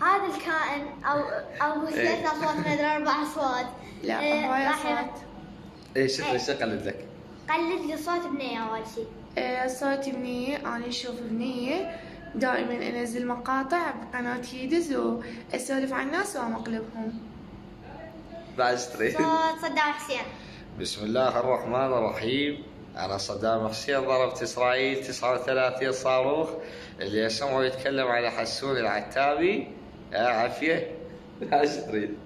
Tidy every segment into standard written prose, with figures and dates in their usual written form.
هذا الكائن او 3 اصوات مدري 4 اصوات. لا هواي اصوات. ايش قلد لك؟ قلد لي صوت بنية اول شيء. صوتي بنية، أنا أشوف بنية دائما أنزل مقاطع بقناة هيدز وأسولف عن الناس وأمقلبهم. بعد تريد؟ صوت صدام حسين. بسم الله الرحمن الرحيم. أنا صدام حسين ضربت إسرائيل 39 صاروخ. اللي يسمعه يتكلم على حسون العتابي. يا عافية. بعد تريد؟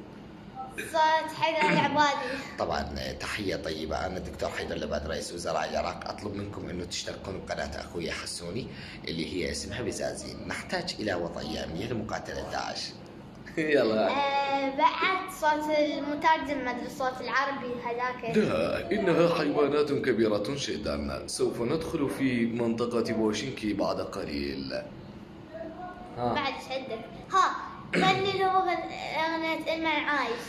صوت حيدر العبادي. طبعا تحية طيبة. أنا الدكتور حيدر العبادي رئيس وزراء العراق. أطلب منكم أنه تشتركون بقناة أخوي حسوني اللي هي اسمها بزازين. نحتاج إلى وضعية أمنية لمقاتلة داعش. يلا. بعد صوت المترجم مدري الصوت العربي هذاك. لا، إنها حيوانات كبيرة جدا. سوف ندخل في منطقة بوشنكي بعد قليل. بعد شدك. غني له أغنية المن عايش.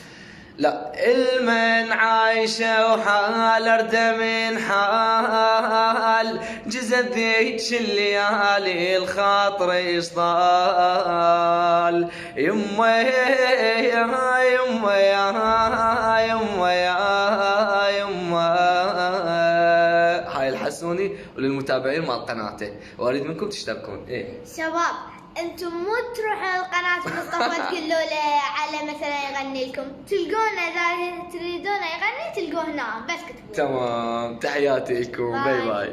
لا، المن عايشة وحال أرد من حال جزت ذيك الليالي الخاطر يصطال. يما يا يما يا يما يا يما. هاي الحسوني وللمتابعين مال قناته وأريد منكم تشتركون. شباب انتم مو تروحوا القناة مصطفى تقولوا له على مثلا يغني لكم، تلقونه اذا تريدونه يغني تلقوه هنا بس كتبوا. تمام، تحياتي لكم. باي باي.